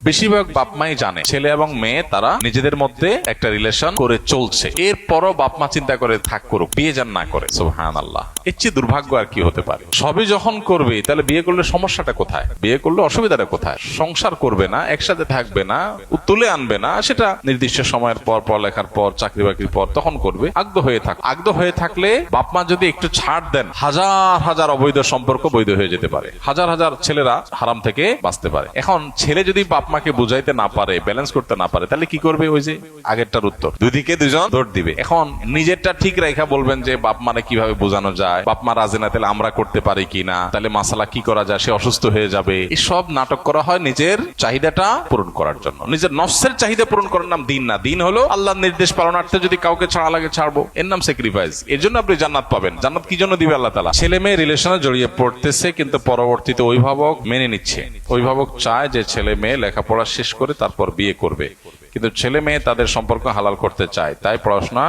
বেশিরভাগ বাপ মাই জানে ছেলে এবং মেয়ে তারা নিজেদের মধ্যে একটা রিলেশন করে চলছে, এরপরও বাপ মা চিন্তা করে থাক করুক, বিয়ে যান না করে। সুবহানাল্লাহ, এর চেয়ে দুর্ভাগ্য আর কি হতে পারে? সবই যখন করবে তাহলে বিয়ে করলে সমস্যাটা কোথায়? বিয়ে করলে অসুবিধাটা কোথায়? সংসার করবে না, একসাথে থাকবে না, তুলে আনবে না, সেটা নির্দিষ্ট সময়ের পর, পড়ালেখার পর, চাকরি বাকরির পর তখন করবে। আগ্রহ হয়ে থাকলে বাপ মা যদি একটু ছাড় দেন, হাজার হাজার অবৈধ সম্পর্ক বৈধ হয়ে যেতে পারে, হাজার হাজার ছেলেরা হারাম থেকে বাঁচতে পারে। এখন ছেলে যদি বাপ মাকে বুঝাইতে না পারে, ব্যালেন্স করতে না পারে, তাহলে কি করবে? ওই যে আগেরটার উত্তর, দুদিকে দুজন দৌড় দিবে। এখন নিজেরটা ঠিক রেখা বলবেন যে বাপ মারে কিভাবে বোঝানো যায়, বাপ মা রাজি না তাহলে আমরা করতে পারি কিনা, তাহলে মাসালা কি করা যায়, সে অসুস্থ হয়ে যাবে। এসব নাটক করা হয় নিজের চাহিদাটা পূরণ করার জন্য। নিজের নফসের চাহিদা পূরণ করার নাম দিন না। দিন হলো আল্লাহর নির্দেশ পালনার্থে যদি কাউকে ছাড়া লাগে ছাড়বো, এর নাম স্যাক্রিফাইস। এর জন্য আপনি জান্নাত পাবেন। জান্নাত কি জন্য দিবে আল্লাহ তাআলা? ছেলে মেয়ে রিলেশনে জড়িয়ে পড়তেছে, কিন্তু পরবর্তীতে অভিভাবক মেনে নিচ্ছে। অভিভাবক চায় যে ছেলে মেয়ে লেখাপড়া শেষ করে তারপর বিয়ে করবে, কিন্তু ছেলে মেয়ে তাদের সম্পর্ক হালাল করতে চায়, তাই পড়াশোনা,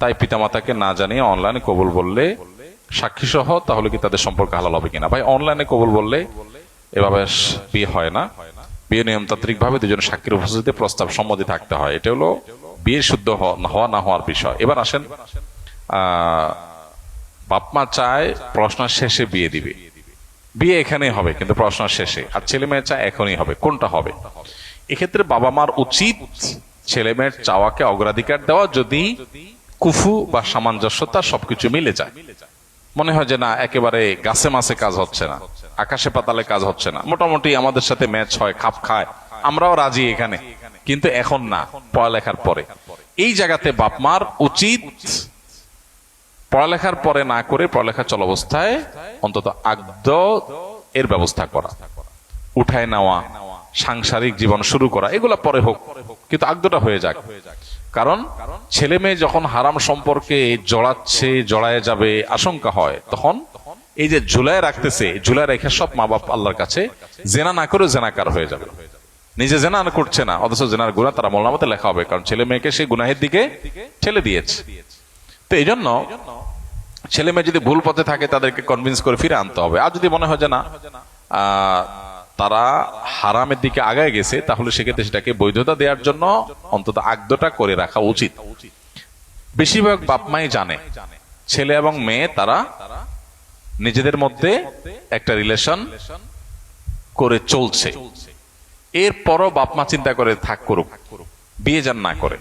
তাই পিতামাতাকে না জানিয়ে অনলাইনে কবুল বললে সাক্ষী সহ, তাহলে কি তাদের সম্পর্ক হালাল হবে কিনা? ভাই, অনলাইনে কবুল বললে এভাবে বিয়ে হয় না। বিয়ে নিয়মতান্ত্রিক ভাবে দুজন সাক্ষীর উপস্থিতিতে প্রস্তাব সম্মতি থাকতে হয়। এটা হলো বিয়ে শুদ্ধ হওয়া না হওয়ার বিষয়। এবার আসেন, বাপ মা চায় পড়াশোনার শেষে বিয়ে দিবে, বিয়ে এখানেই হবে কিন্তু পড়াশোনার শেষে, আর ছেলে মেয়ে চায় এখনই হবে। কোনটা হবে? এক্ষেত্রে বাবা মার উচিত ছেলে মেয়ের চাওয়াকে অগ্রাধিকার দেওয়া, যদি কুফু বা সামঞ্জস্যতা সবকিছু মিলে যায়। মনে হয় যে না, একেবারে গাছে মাছে কাজ হচ্ছে না, আকাশে পাতালে কাজ হচ্ছে না, মোটামুটি আমাদের সাথে ম্যাচ হয়, খাপ খায়, আমরাও রাজি এখানে, কিন্তু এখন না, পড়ালেখার পরে। এই জায়গাতে বাপ মার উচিত পড়ালেখার পরে না করে পড়ালেখা চল অবস্থায় অন্তত আগদ এর ব্যবস্থা করা, উঠায় নেওয়া, সাংসারিক জীবন শুরু করা, এগুলা পরে হোক, কিন্তু আগদটা হয়ে যাক। কারণ ছেলে মেয়ে যখন হারাম সম্পর্কে জড়ায় যাবে আশঙ্কা হয়, তখন এই যে ঝুলায় রাখতেছে, ঝুলায় রেখে সব মা বাপ আল্লাহর কাছে জেনা না করে জেনাকার হয়ে যাবে। নিজে জেনা করছে না, অথচ জেনার গুনাহ তারা আমলনামাতে লেখা হবে, কারণ ছেলে মেয়েকে সেই গুনাহের দিকে ঠেলে দিয়েছে। তো এই জন্য ছেলে মেয়ে যদি ভুল পথে থাকে তাদেরকে কনভিন্স করে ফিরে আনতে হবে। আর যদি মনে হয় যে না, তারা হারামের দিকে আগায় গেছে, তাহলে সেক্ষেত্রে সেটাকে বৈধতা দেওয়ার জন্য অন্তত আগদটা করে রাখা উচিত। বেশিরভাগ বাপ মাই জানে ছেলে এবং মেয়ে তারা নিজেদের মধ্যে একটা রিলেশন করে চলছে, এরপরও বাপ মা চিন্তা করে থাক করুক, বিয়ে যান না করে,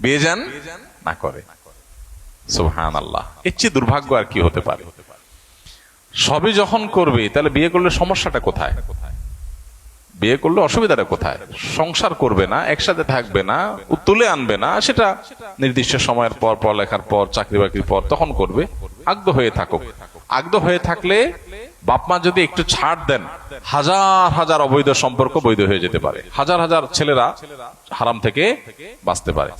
বিয়ে যান না করে। সুবহানাল্লাহ, এর চেয়ে দুর্ভাগ্য আর কি হতে পারে? সবই যখন করবে তাহলে বিয়ে করলে সমস্যাটা কোথায়? বিয়ে করলে অসুবিধাটা কোথায়? সংসার করবে না, একসাথে থাকবে না, তুলে আনবে না, সেটা নির্দিষ্ট সময়ের পর, পড়ালেখার পর, চাকরি বাকরির পর তখন করবে। আগ্রহ হয়ে থাকুক। আগ্রহ হয়ে থাকলে বাপ মা যদি একটু ছাড় দেন, হাজার হাজার অবৈধ সম্পর্ক বৈধ হয়ে যেতে পারে, হাজার হাজার ছেলেরা হারাম থেকে বাঁচতে পারে।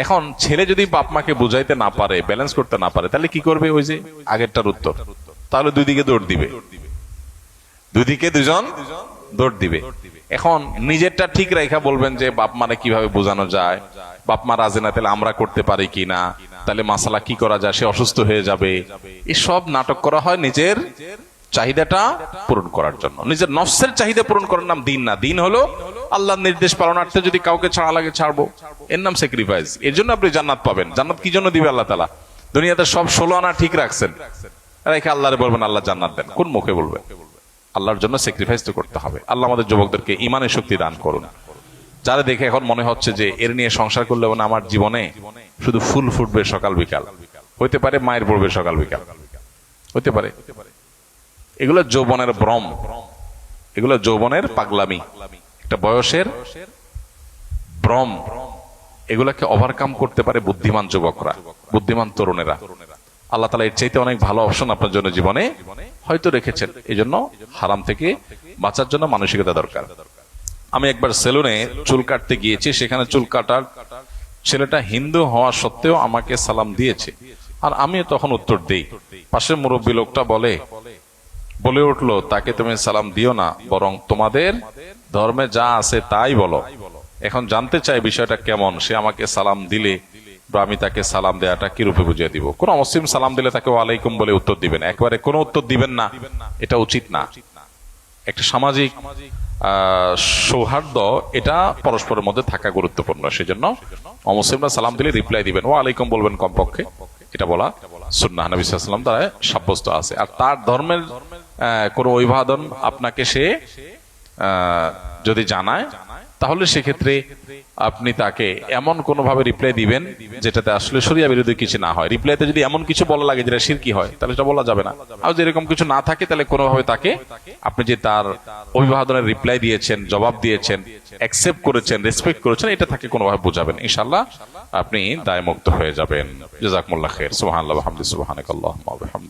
এখন ছেলে যদি বাপ মাকে বুঝাইতে না পারে, ব্যালেন্স করতে না পারে, তাহলে কি করবে? ওই যে আগেরটার উত্তর, তাহলে দুই দিকে দৌড় দিবে, দুদিকে দুজন দৌড় দিবে। এখন নিজেরটা ঠিক রেখা বলবেন যে বাপ মারে কিভাবে বোঝানো যায়, বাপ মা রাজি না তাহলে আমরা করতে পারি কিনা, তাহলে মাসালা কি করা যায়, সে অসুস্থ হয়ে যাবে। এসব নাটক করা হয় নিজের চাহিদাটা পূরণ করার জন্য। নিজের নফসের চাহিদা পূরণ করার নাম দিন না। দিন হলো আল্লাহর নির্দেশ পালনার্থে যদি কাউকে ছাড়া লাগে ছাড়বো, এর নাম স্যাক্রিফাইস। এর জন্য আপনি জান্নাত পাবেন। জান্নাত কি জন্য দিবে আল্লাহ তাআলা? দুনিয়াতে সব 16 আনা ঠিক রাখছেন, রেখে আল্লাহরে বলবেন আল্লাহ জান্নাত দেন, কোন মুখে বলবেন? আল্লাহর জন্য স্যাক্রিফাইস তো করতে হবে। আল্লাহ আমাদের যুবকদেরকে ঈমানের শক্তি দান করুন। যারা দেখে এখন মনে হচ্ছে যে এর নিয়ে সংসার করলে আমার জীবনে শুধু ফুল ফুটবে সকাল বিকাল, হইতে পারে মায়ের পড়বে সকাল বিকাল, হইতে পারে। এগুলো যৌবনের ভ্রম, এগুলো যৌবনের পাগলামি, একটা বয়সের ভ্রম। এগুলাকে ওভারকাম করতে পারে বুদ্ধিমান যুবকরা, বুদ্ধিমান তরুণেরা। আল্লাহ তাআলা এর চাইতে অনেক ভালো অপশন আপনার জন্য জীবনে হয়তো রেখেছেন। এই জন্য হারাম থেকে বাঁচার জন্য মানসিকতা দরকার। আমি একবার সেলুনে চুল কাটতে গিয়েছি, সেখানে চুল কাটার ছেলেটা হিন্দু হওয়া সত্ত্বেও আমাকে সালাম দিয়েছে, আর আমিও তখন উত্তর দেই। পাশের মুরব্বী লোকটা বলে উঠলো, তাকে তুমি সালাম দিও না, বরং তোমাদের ধর্মে যা আছে তাই বলো। এখন জানতে চাই বিষয়টা কেমন, সে আমাকে সালাম দিলে বা আমি তাকে সালাম দেওয়াটা কি রূপে বুঝিয়ে দিব। কোন মুসলিম সালাম দিলে তাকে ওয়ালাইকুম বলে উত্তর দিবেন, একবারে কোনো উত্তর দিবেন না, এটা উচিত না। একটা সামাজিক সৌহার্দ্য এটা পরস্পরের মধ্যে থাকা গুরুত্বপূর্ণ। সেজন্য অমুসলিমরা সালাম দিলে রিপ্লাই দিবেন, ওয়া আলাইকুম বলবেন কমপক্ষে, এটা বলা সুন্নাহ নবী সাল্লাল্লাহু আলাইহি ওয়াসাল্লাম দ্বারা সাব্যস্ত আছে। আর তার ধর্মের কোনো অভিবাদন আপনাকে সে যদি জানায়, তাহলে সেক্ষেত্রে আপনি তাকে এমন কোন ভাবে রিপ্লাই দিবেন যেটাতে আসলে শরিয়া বিরোধী কিছু না হয়। রিপ্লাইতে যদি এমন কিছু বলা লাগে যেটা শিরকি হয়, তাহলে এটা বলা যাবে না। আর যদি এরকম কিছু না থাকে, তাহলে কোনোভাবে তাকে আপনি যে তার অভিবাদনের রিপ্লাই দিয়েছেন, জবাব দিয়েছেন, অ্যাকসেপ্ট করেছেন, রেসপেক্ট করেছেন, এটা তাকে কোনোভাবে বোঝাবেন, ইনশাআল্লাহ আপনি দায়মুক্ত হয়ে যাবেন। জাযাকুমুল্লাহ খাইর। সুবহানাল্লাহ ওয়া বিহামদিহি, সুবহানাকাল্লাহুম্মা ওয়া বিহামদিক।